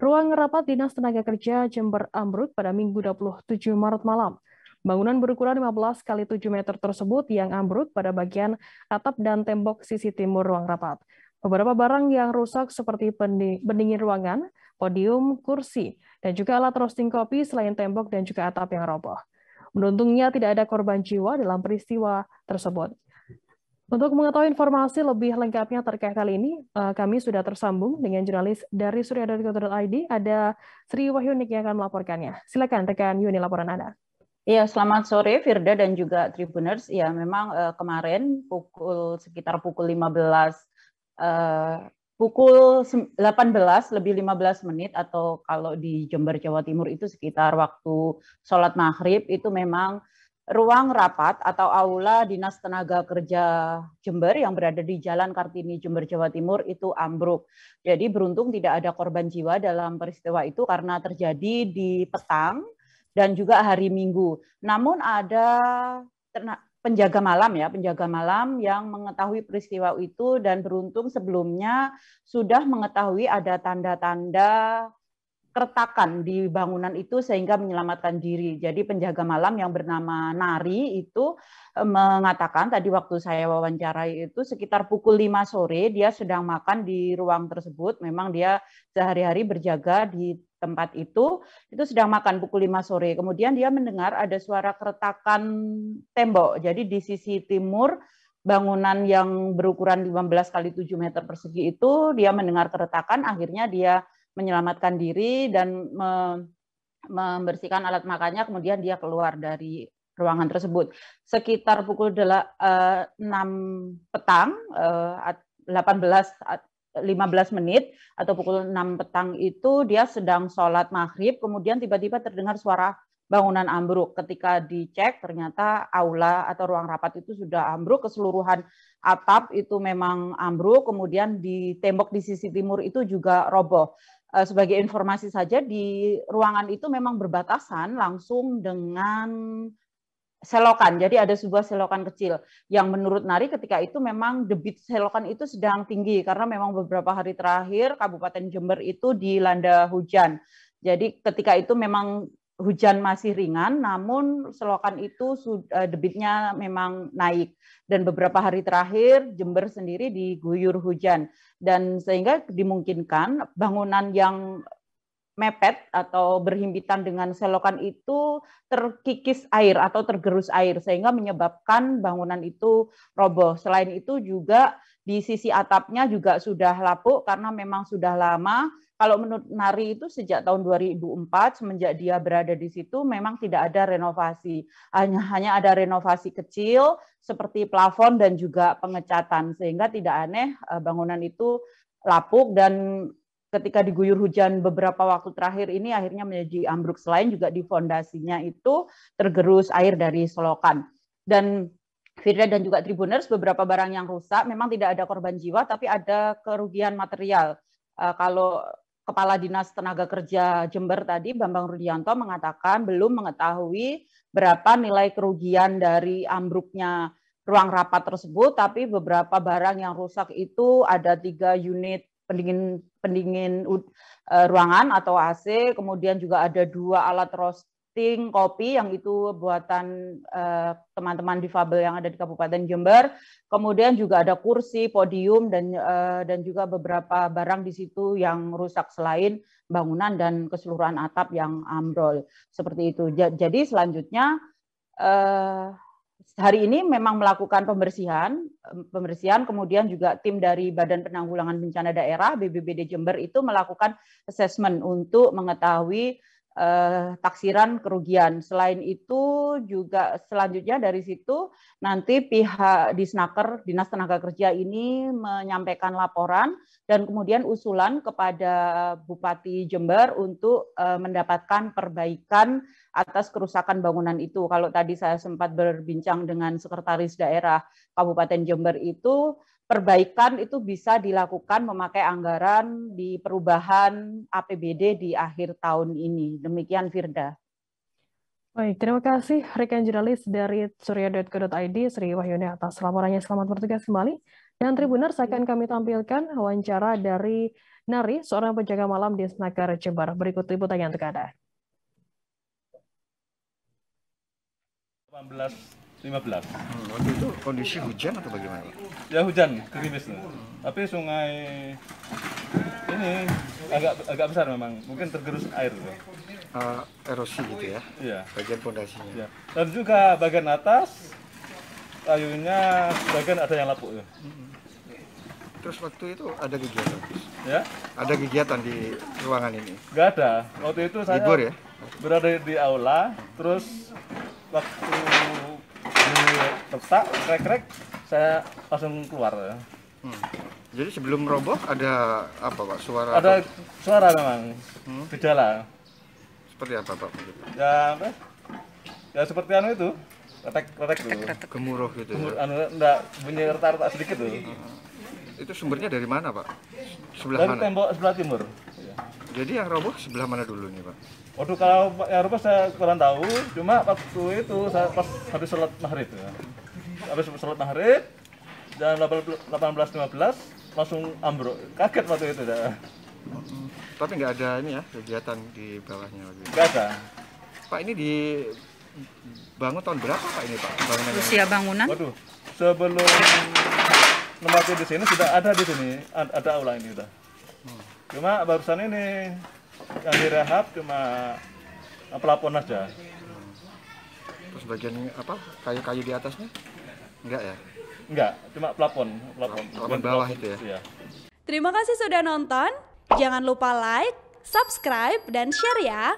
Ruang rapat Dinas Tenaga Kerja Jember ambruk pada Minggu 27 Maret malam. Bangunan berukuran 15 kali 7 meter tersebut yang ambruk pada bagian atap dan tembok sisi timur ruang rapat. Beberapa barang yang rusak seperti pendingin ruangan, podium, kursi, dan juga alat roasting kopi selain tembok dan juga atap yang roboh. Beruntungnya tidak ada korban jiwa dalam peristiwa tersebut. Untuk mengetahui informasi lebih lengkapnya terkait hal ini, kami sudah tersambung dengan jurnalis dari surya.co.id, ada Sri Wahyunik yang akan melaporkannya. Silakan rekan Yuni laporan Anda. Ya, selamat sore Firda dan juga Tribuners. Ya, memang kemarin sekitar pukul 15 pukul 18 lebih 15 menit atau kalau di Jember Jawa Timur itu sekitar waktu sholat maghrib itu memang ruang rapat atau aula Dinas Tenaga Kerja Jember yang berada di Jalan Kartini Jember Jawa Timur itu ambruk. Jadi beruntung tidak ada korban jiwa dalam peristiwa itu karena terjadi di petang dan juga hari Minggu. Namun ada penjaga malam yang mengetahui peristiwa itu dan beruntung sebelumnya sudah mengetahui ada tanda-tanda keretakan di bangunan itu sehingga menyelamatkan diri. Jadi penjaga malam yang bernama Nari itu mengatakan tadi waktu saya wawancarai itu sekitar pukul 5 sore dia sedang makan di ruang tersebut. Memang dia sehari-hari berjaga di tempat itu sedang makan pukul 5 sore. Kemudian dia mendengar ada suara keretakan tembok. Jadi di sisi timur bangunan yang berukuran 15 kali 7 meter persegi itu dia mendengar keretakan, akhirnya dia menyelamatkan diri dan membersihkan alat makannya, kemudian dia keluar dari ruangan tersebut. Sekitar pukul 6 petang, 15 menit atau pukul 6 petang itu dia sedang sholat maghrib, kemudian tiba-tiba terdengar suara bangunan ambruk. Ketika dicek ternyata aula atau ruang rapat itu sudah ambruk, keseluruhan atap itu memang ambruk, kemudian di tembok di sisi timur itu juga roboh. Sebagai informasi saja, di ruangan itu memang berbatasan langsung dengan selokan. Jadi ada sebuah selokan kecil yang menurut Nari ketika itu memang debit selokan itu sedang tinggi karena memang beberapa hari terakhir Kabupaten Jember itu dilanda hujan. Jadi ketika itu memang hujan masih ringan, namun selokan itu debitnya memang naik. Dan beberapa hari terakhir Jember sendiri diguyur hujan. Dan sehingga dimungkinkan bangunan yang mepet atau berhimpitan dengan selokan itu terkikis air atau tergerus air sehingga menyebabkan bangunan itu roboh. Selain itu juga di sisi atapnya juga sudah lapuk karena memang sudah lama. Kalau menurut Nari itu sejak tahun 2004 semenjak dia berada di situ memang tidak ada renovasi. Hanya ada renovasi kecil seperti plafon dan juga pengecatan sehingga tidak aneh bangunan itu lapuk dan ketika diguyur hujan beberapa waktu terakhir ini akhirnya menjadi ambruk. Selain juga di fondasinya itu tergerus air dari selokan. Dan Firda dan juga Tribuners, beberapa barang yang rusak memang tidak ada korban jiwa tapi ada kerugian material. Kalau Kepala Dinas Tenaga Kerja Jember tadi, Bambang Rudianto, mengatakan belum mengetahui berapa nilai kerugian dari ambruknya ruang rapat tersebut, tapi beberapa barang yang rusak itu ada 3 unit pendingin ruangan atau AC, kemudian juga ada 2 alat roasting kopi yang itu buatan teman-teman difabel yang ada di Kabupaten Jember. Kemudian juga ada kursi, podium dan juga beberapa barang di situ yang rusak selain bangunan dan keseluruhan atap yang ambrol. Seperti itu. Jadi selanjutnya hari ini memang melakukan pembersihan, kemudian juga tim dari Badan Penanggulangan Bencana Daerah BPBD Jember itu melakukan assessment untuk mengetahui taksiran kerugian. Selain itu juga selanjutnya dari situ nanti pihak Disnaker, Dinas Tenaga Kerja ini menyampaikan laporan dan kemudian usulan kepada Bupati Jember untuk mendapatkan perbaikan atas kerusakan bangunan itu. Kalau tadi saya sempat berbincang dengan Sekretaris Daerah Kabupaten Jember itu, perbaikan itu bisa dilakukan memakai anggaran di perubahan APBD di akhir tahun ini. Demikian Firda. Baik, terima kasih rekan jurnalis dari surya.co.id Sri Wahyuni atas laporannya. Selamat bertugas kembali. Dan Tribuners akan kami tampilkan wawancara dari Nari, seorang penjaga malam di Senagar, Jember. Berikut liputannya untuk Anda. 18.15. Waktu itu kondisi hujan atau bagaimana, Pak? Ya hujan, gerimis. Tapi sungai ini agak besar memang, mungkin tergerus air. Erosi gitu ya? Iya. Bagian pondasinya. Ya. Dan juga bagian atas kayunya bagian ada yang lapuk. Ya. Terus waktu itu ada kegiatan? Ya? Ada kegiatan di ruangan ini? Nggak ada. Waktu itu saya Libur ya? berada di aula, terus waktu diletak, krek-krek, saya langsung keluar. Ya. Jadi sebelum roboh ada apa, Pak? Suara? Ada suara memang, gejala. Seperti apa, Pak? Ya, apa? Ya seperti anu itu, retek dulu. Gemuruh gitu ya? Enggak, bunyi retak-retak sedikit tuh. Itu sumbernya dari mana, Pak? Sebelah Dari mana? tembok sebelah timur. Ya. Jadi yang roboh sebelah mana dulu nih, Pak? Waduh, kalau yang rupa saya kurang tahu, cuma waktu itu saya pas habis sholat maghrib. Ya. Habis sholat maghrib, jam 18.15 langsung ambruk. Kaget waktu itu. Ya. Tapi nggak ada ini ya, kegiatan di bawahnya waktu itu? Nggak ada. Pak, ini dibangun tahun berapa, Pak, ini, Pak? Bangunannya? Usia bangunan? Waduh, sebelum nemati di sini sudah ada di sini, ada aula ini udah. Cuma barusan ini yang direhab cuma pelapon aja. Terus bagian apa, kayu-kayu di atasnya? Enggak ya? Enggak, cuma pelapon. Pelapon bawah itu ya? Iya. Terima kasih sudah nonton. Jangan lupa like, subscribe, dan share ya.